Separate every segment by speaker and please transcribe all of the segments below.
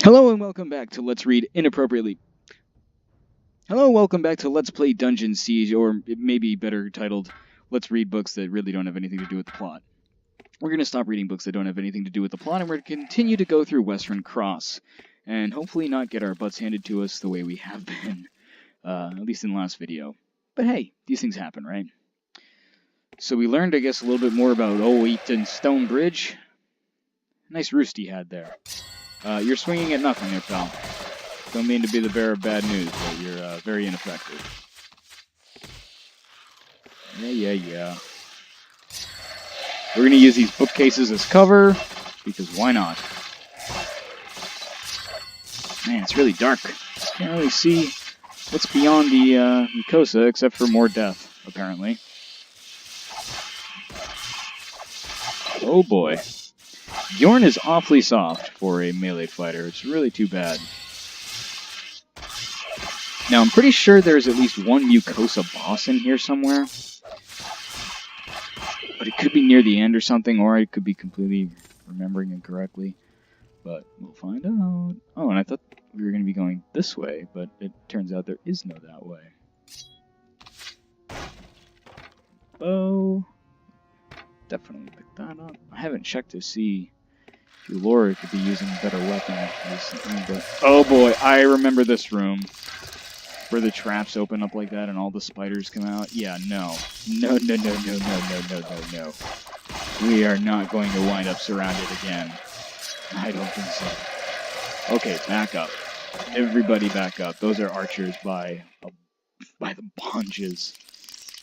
Speaker 1: Hello and welcome back to Let's Read Inappropriately. Hello and welcome back to Let's Play Dungeon Siege, or it may be better titled, Let's Read Books That Really Don't Have Anything to Do with the Plot. We're going to stop reading books that don't have anything to do with the plot, and we're going to continue to go through Wesrin Cross, and hopefully not get our butts handed to us the way we have been, at least in the last video. But hey, these things happen, right? So we learned, I guess, a little bit more about Eaton Stone Bridge. Nice roost he had there. You're swinging at nothing there, pal. Don't mean to be the bearer of bad news, but you're very ineffective. Yeah. We're going to use these bookcases as cover, because why not? Man, it's really dark. Can't really see what's beyond the mucosa, except for more death, apparently. Oh boy. Bjorn is awfully soft for a melee fighter. It's really too bad. Now, I'm pretty sure there's at least one mucosa boss in here somewhere. But it could be near the end or something, or I could be completely remembering incorrectly. But we'll find out. Oh, and I thought we were going to be going this way, but it turns out there is no that way. Oh. Definitely pick that up. I haven't checked to see if Laura could be using a better weapon recently, but... Oh boy, I remember this room. Where the traps open up like that and all the spiders come out. Yeah, no. No. We are not going to wind up surrounded again. I don't think so. Okay, back up. Everybody back up. Those are archers by the bunches.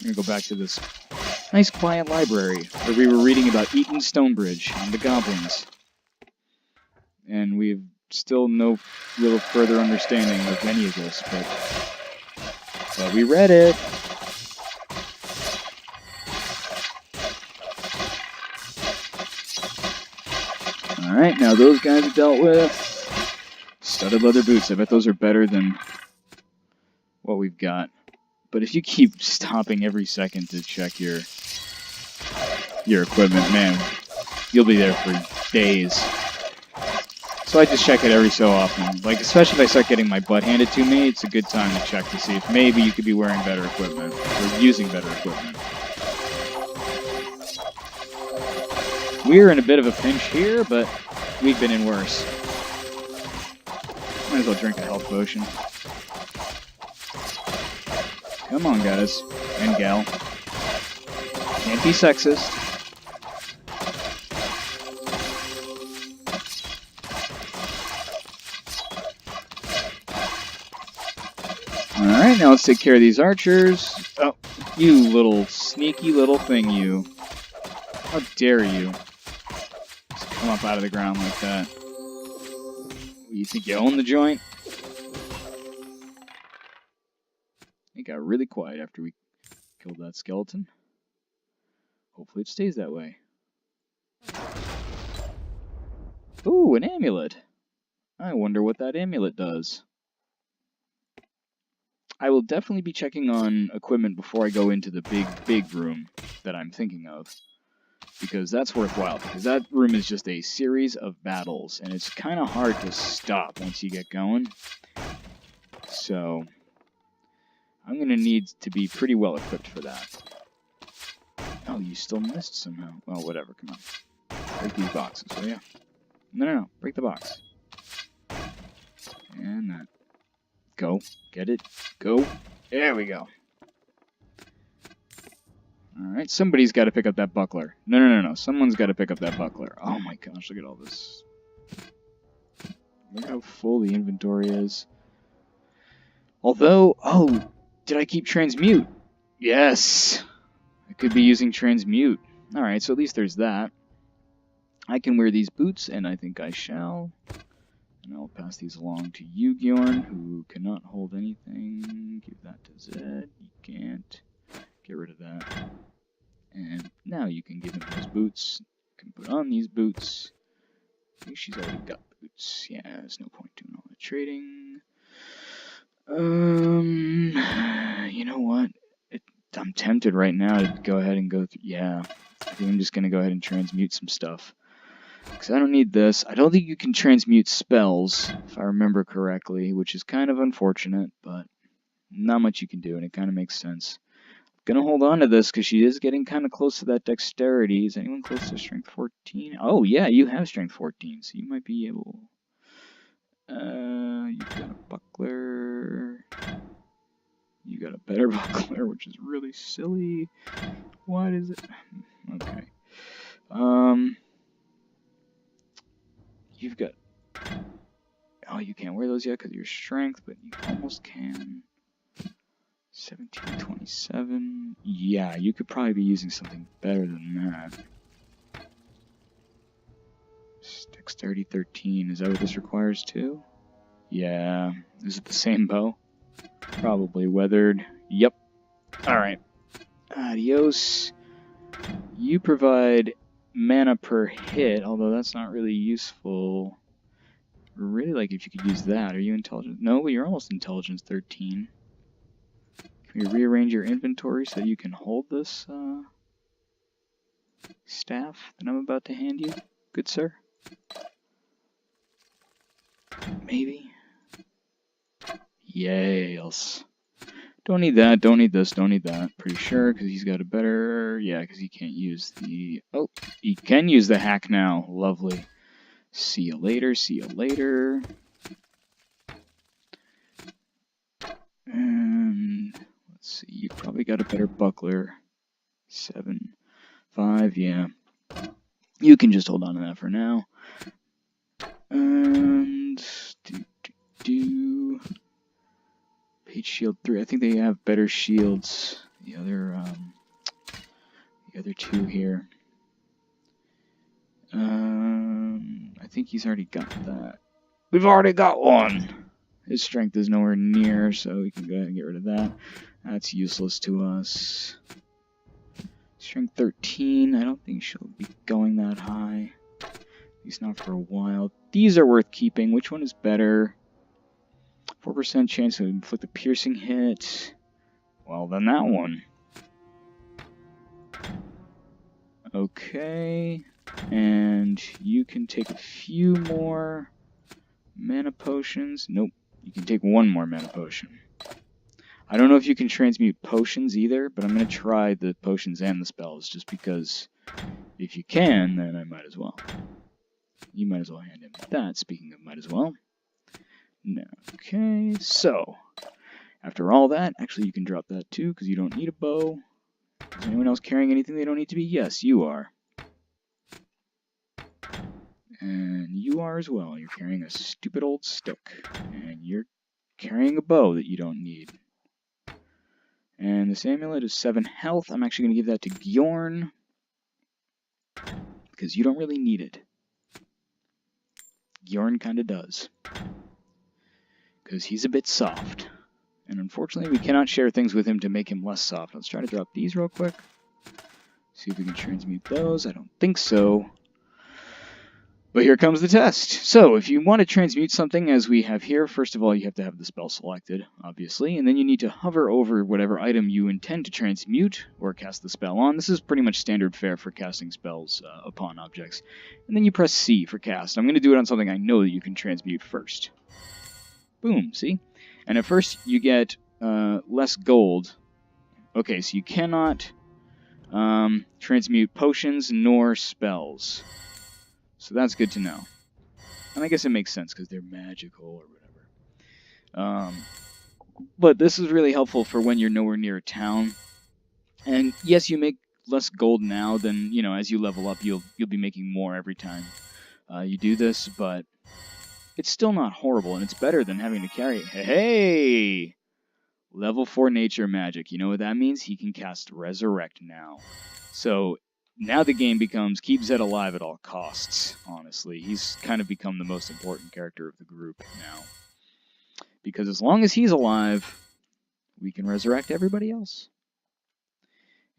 Speaker 1: We're going to go back to this nice quiet library where we were reading about Eaton Stonebridge and the goblins. And we have still no little further understanding of any of this, but we read it. Alright, now those guys are dealt with. Studded leather boots. I bet those are better than what we've got. But if you keep stopping every second to check your equipment, man, you'll be there for days. So I just check it every so often. Like, especially if I start getting my butt handed to me, it's a good time to check to see if maybe you could be wearing better equipment, or using better equipment. We're in a bit of a pinch here, but we've been in worse. Might as well drink a health potion. Come on, guys. And gal. Can't be sexist. Alright, now let's take care of these archers. Oh, you little sneaky little thing, you. How dare you just come up out of the ground like that? You think you own the joint? It got really quiet after we killed that skeleton. Hopefully it stays that way. Ooh, an amulet. I wonder what that amulet does. I will definitely be checking on equipment before I go into the big room that I'm thinking of. Because that's worthwhile, because that room is just a series of battles, and it's kind of hard to stop once you get going. So, I'm going to need to be pretty well equipped for that. Oh, you still missed somehow. Well, whatever, come on. Break these boxes, will ya? No, break the box. And that. Go. Get it. Go. There we go. Alright, somebody's got to pick up that buckler. No. Someone's got to pick up that buckler. Oh my gosh, look at all this. Look how full the inventory is. Although, oh, did I keep transmute? Yes! I could be using transmute. Alright, so at least there's that. I can wear these boots, and I think I shall. And I'll pass these along to you, Bjorn, who cannot hold anything. Give that to Zed. You can't. Get rid of that. And now you can give him those boots. You can put on these boots. I think she's already got boots. Yeah, there's no point doing all that trading. You know what? I'm tempted right now to go ahead and go through. Yeah, I think I'm just going to go ahead and transmute some stuff. Because I don't need this. I don't think you can transmute spells, if I remember correctly, which is kind of unfortunate, but not much you can do, and it kind of makes sense. I'm gonna hold on to this because she is getting kind of close to that dexterity. Is anyone close to strength 14? Oh, yeah, you have strength 14, so you might be able... you've got a buckler. You got a better buckler, which is really silly. What is it? Okay. You've got... Oh, you can't wear those yet because of your strength, but you almost can. 1727. Yeah, you could probably be using something better than that. Dexterity 13. Is that what this requires too? Yeah. Is it the same bow? Probably weathered. Yep. Alright. Adios. You provide mana per hit, although that's not really useful. Really like if you could use that. Are you intelligent? No, but you're almost intelligence 13. Can you rearrange your inventory so you can hold this staff that I'm about to hand you, good sir? Maybe. Yes. Don't need that, don't need this, don't need that. Pretty sure, because he's got a better... Yeah, because he can't use the... Oh, he can use the hack now. Lovely. See you later, see you later. And... Let's see, you probably got a better buckler. 7, 5, yeah. You can just hold on to that for now. And... Page shield 3. I think they have better shields. The other two here. I think he's already got that. We've already got one! His strength is nowhere near, so we can go ahead and get rid of that. That's useless to us. Strength 13. I don't think she'll be going that high. At least not for a while. These are worth keeping. Which one is better? 4% chance to inflict a piercing hit. Well, then that one. Okay. And you can take a few more mana potions. Nope. You can take one more mana potion. I don't know if you can transmute potions either, but I'm going to try the potions and the spells, just because if you can, then I might as well. You might as well hand him that, speaking of might as well. No. Okay, so, after all that, actually you can drop that too, because you don't need a bow. Is anyone else carrying anything they don't need to be? Yes, you are. And you are as well. You're carrying a stupid old stick. And you're carrying a bow that you don't need. And this amulet is 7 health. I'm actually going to give that to Bjorn, because you don't really need it. Bjorn kind of does. Because he's a bit soft. And unfortunately, we cannot share things with him to make him less soft. Let's try to drop these real quick. See if we can transmute those. I don't think so. But here comes the test. So, if you want to transmute something, as we have here, first of all, you have to have the spell selected, obviously. And then you need to hover over whatever item you intend to transmute or cast the spell on. This is pretty much standard fare for casting spells upon objects. And then you press C for cast. I'm going to do it on something I know that you can transmute first. Boom, see? And at first, you get less gold. Okay, so you cannot transmute potions nor spells. So that's good to know. And I guess it makes sense because they're magical or whatever. But this is really helpful for when you're nowhere near a town. And yes, you make less gold now than, you know, as you level up, you'll be making more every time you do this, but it's still not horrible, and it's better than having to carry... Hey! Level 4 nature magic. You know what that means? He can cast Resurrect now. So... now the game becomes keep Zed alive at all costs, honestly. He's kind of become the most important character of the group now. Because as long as he's alive, we can resurrect everybody else.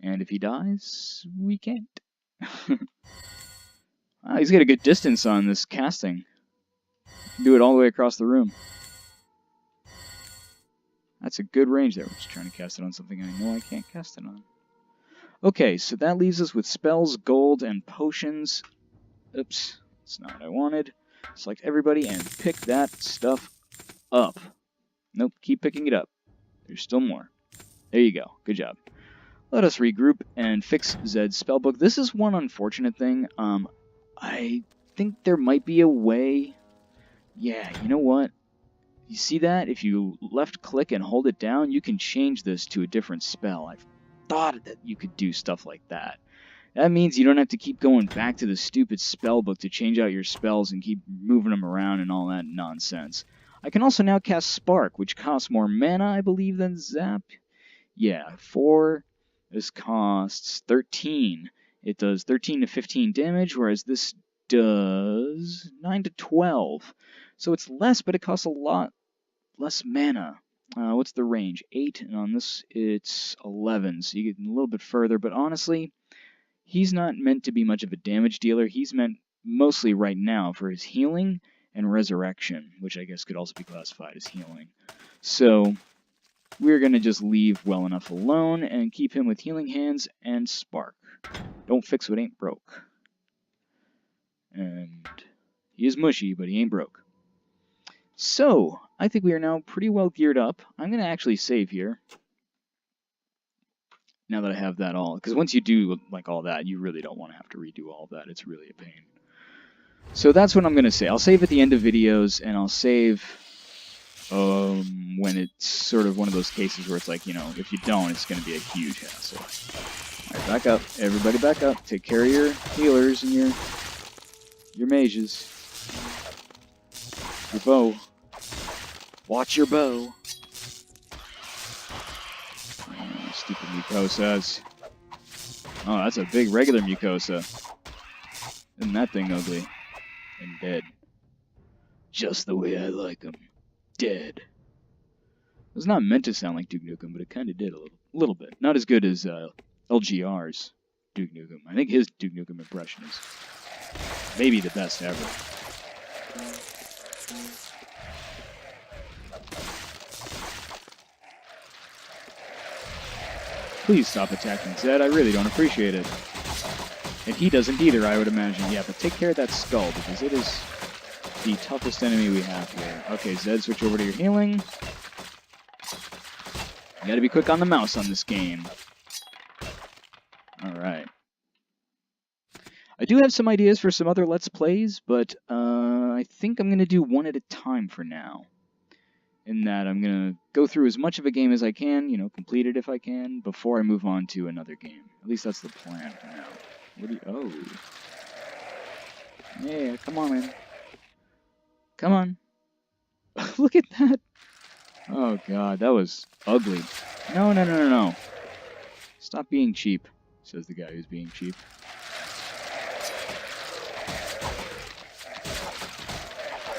Speaker 1: And if he dies, we can't. He's got a good distance on this casting. He can do it all the way across the room. That's a good range there. I'm just trying to cast it on something I know I can't cast it on. Okay, so that leaves us with spells, gold, and potions. Oops, That's not what I wanted. Select everybody and pick that stuff up. Nope, keep picking it up. There's still more. There you go. Good job. Let us regroup and fix Zed's spellbook. This is one unfortunate thing. I think there might be a way. Yeah, you know what? You see that? If you left click and hold it down, you can change this to a different spell. I've thought that you could do stuff like that. That means you don't have to keep going back to the stupid spellbook to change out your spells and keep moving them around and all that nonsense. I can also now cast Spark, which costs more mana, I believe, than Zap. Yeah, 4. This costs 13. It does 13 to 15 damage, whereas this does 9 to 12. So it's less, but it costs a lot less mana. What's the range? 8, and on this it's 11, so you get a little bit further, but honestly, he's not meant to be much of a damage dealer. He's meant mostly right now for his healing and resurrection, which I guess could also be classified as healing. So we're going to just leave well enough alone and keep him with healing hands and spark. Don't fix what ain't broke. And he is mushy, but he ain't broke. So, I think we are now pretty well geared up. I'm going to actually save here. Now that I have that all. Because once you do like all that, you really don't want to have to redo all of that. It's really a pain. So that's what I'm going to say. I'll save at the end of videos, and I'll save when it's sort of one of those cases where it's like, you know, if you don't, it's going to be a huge hassle. Alright, back up. Everybody back up. Take care of your healers and your mages. Your bow. Watch your bow. Oh, stupid mucosas. Oh, that's a big regular mucosa. Isn't that thing ugly? And dead. Just the way I like them. Dead. It was not meant to sound like Duke Nukem, but it kind of did a little bit. Not as good as LGR's Duke Nukem. I think his Duke Nukem impression is maybe the best ever. Please stop attacking Zed. I really don't appreciate it. And he doesn't either, I would imagine. Yeah, but take care of that skull, because it is the toughest enemy we have here. Okay, Zed, switch over to your healing. You gotta be quick on the mouse on this game. Alright. I do have some ideas for some other Let's Plays, but I think I'm gonna do one at a time for now. In that I'm going to go through as much of a game as I can, you know, complete it if I can, before I move on to another game. At least that's the plan for now. What do you... Oh. Yeah, come on, man. Come on. Look at that. Oh, God, that was ugly. No, no, no, no, no. Stop being cheap, says the guy who's being cheap.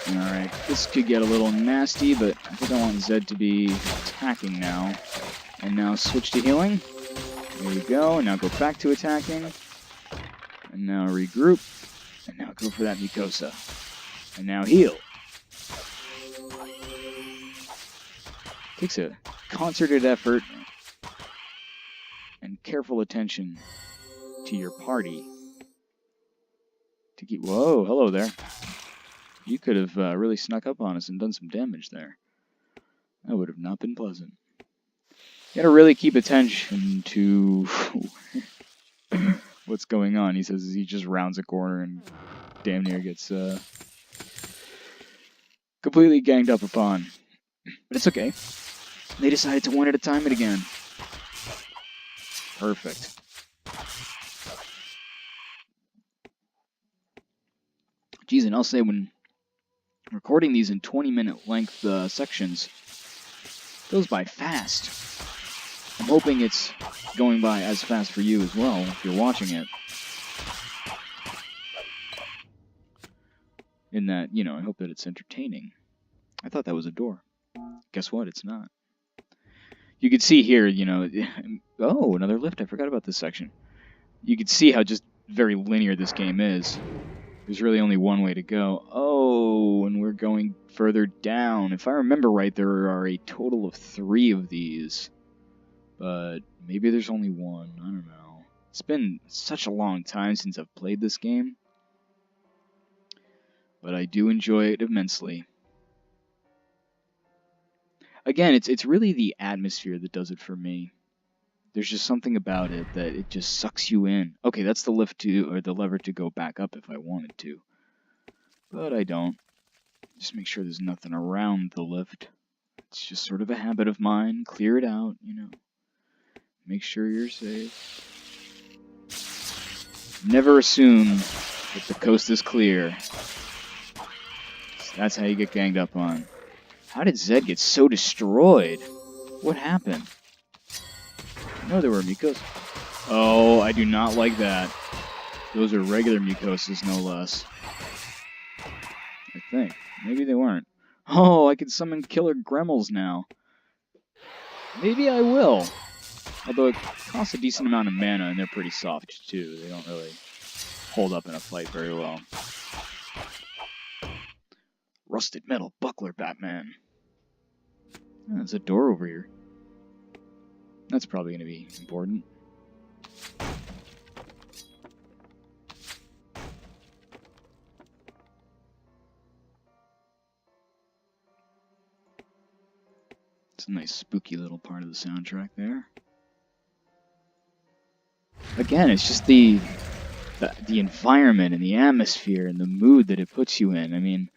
Speaker 1: Alright, this could get a little nasty, but I think I want Zed to be attacking now. And now switch to healing. There you go, and now go back to attacking. And now regroup. And now go for that mucosa. And now heal. Takes a concerted effort and careful attention to your party to keep... Whoa, hello there. You could have really snuck up on us and done some damage there. That would have not been pleasant. You gotta really keep attention to what's going on. He says as he just rounds a corner and damn near gets completely ganged up upon. But it's okay. They decided to one at a time it again. Perfect. Geez, and I'll say when recording these in 20-minute length sections goes by fast. I'm hoping it's going by as fast for you as well if you're watching it. In that, you know, I hope that it's entertaining. I thought that was a door. Guess what? It's not. You could see here, you know... Oh, another lift. I forgot about this section. You could see how just very linear this game is. There's really only one way to go. Oh, and we're going further down. If I remember right, there are a total of 3 of these. But maybe there's only one. I don't know. It's been such a long time since I've played this game. but I do enjoy it immensely. Again, it's really the atmosphere that does it for me. There's just something about it that it just sucks you in. Okay, that's the lift to, or the lever to go back up if I wanted to. But I don't. Just make sure there's nothing around the lift. It's just sort of a habit of mine. Clear it out, you know. Make sure you're safe. Never assume that the coast is clear. That's how you get ganged up on. How did Zed get so destroyed? What happened? I know there were mucosas. Oh, I do not like that. Those are regular mucosas, no less. I think. Maybe they weren't. Oh, I can summon killer gremlins now. Maybe I will. Although it costs a decent amount of mana, and they're pretty soft, too. They don't really hold up in a fight very well. Rusted metal buckler, Batman. Oh, there's a door over here. That's probably going to be important. It's a nice spooky little part of the soundtrack there. Again, it's just the environment and the atmosphere and the mood that it puts you in. I mean,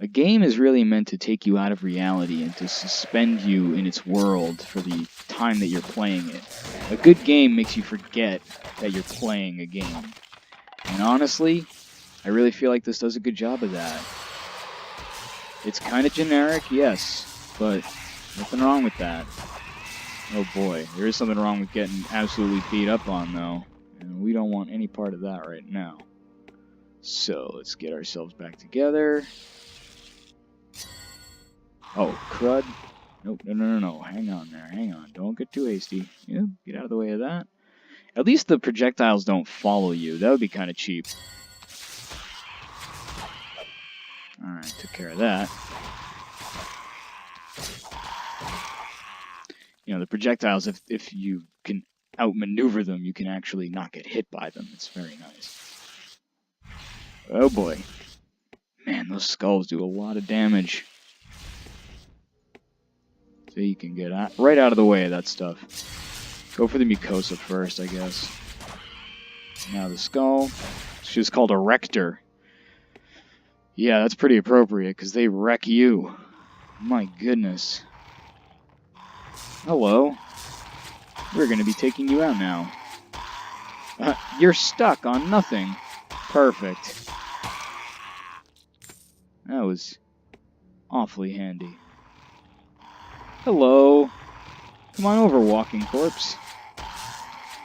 Speaker 1: a game is really meant to take you out of reality and to suspend you in its world for the time that you're playing it. A good game makes you forget that you're playing a game. And honestly, I really feel like this does a good job of that. It's kind of generic, yes, but nothing wrong with that. Oh boy, there is something wrong with getting absolutely beat up on, though. And we don't want any part of that right now. So, let's get ourselves back together. Oh, crud. Nope, no. Hang on there, hang on. Don't get too hasty. Yeah, get out of the way of that. At least the projectiles don't follow you. That would be kind of cheap. Alright, took care of that. You know, the projectiles, if you can outmaneuver them, you can actually not get hit by them. It's very nice. Oh boy. Man, those skulls do a lot of damage. So you can get right out of the way of that stuff. Go for the mucosa first, I guess. Now the skull. She's called a rector. Yeah, that's pretty appropriate, because they wreck you. My goodness. Hello. We're going to be taking you out now. You're stuck on nothing. Perfect. That was awfully handy. Hello. Come on over, walking corpse.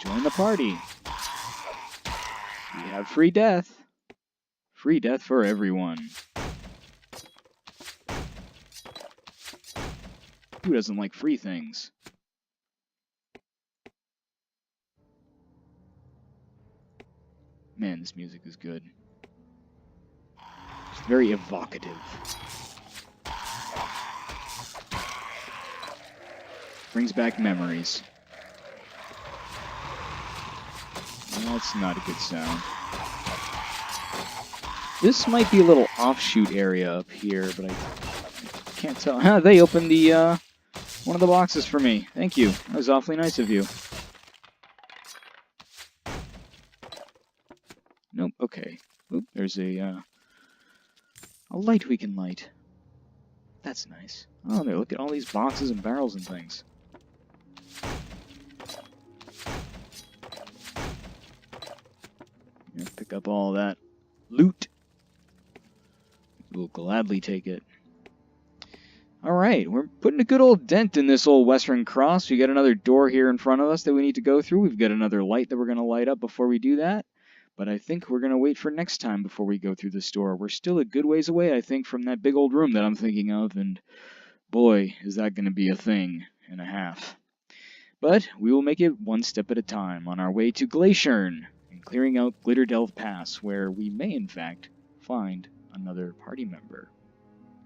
Speaker 1: Join the party. We have free death. Free death for everyone. Who doesn't like free things? Man, this music is good. It's very evocative. Brings back memories. That's not a good sound. This might be a little offshoot area up here, but I can't tell. They opened the one of the boxes for me. Thank you. That was awfully nice of you. Nope. Okay. Oop, there's a light we can light. That's nice. Oh, there. Look at all these boxes and barrels and things. Pick up all that loot. We'll gladly take it. Alright, we're putting a good old dent in this old Wesrin Cross. We got another door here in front of us that we need to go through. We've got another light that we're going to light up before we do that. But I think we're going to wait for next time before we go through this door. We're still a good ways away, I think, from that big old room that I'm thinking of. And boy, is that going to be a thing and a half. But we will make it one step at a time on our way to Glaciern. Clearing out Glitterdelve Pass, where we may, in fact, find another party member,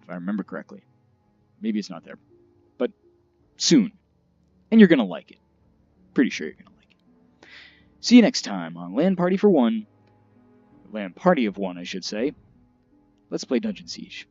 Speaker 1: if I remember correctly. Maybe it's not there, but soon. And you're going to like it. Pretty sure you're going to like it. See you next time on LAN Party for One. LAN Party of One, I should say. Let's play Dungeon Siege.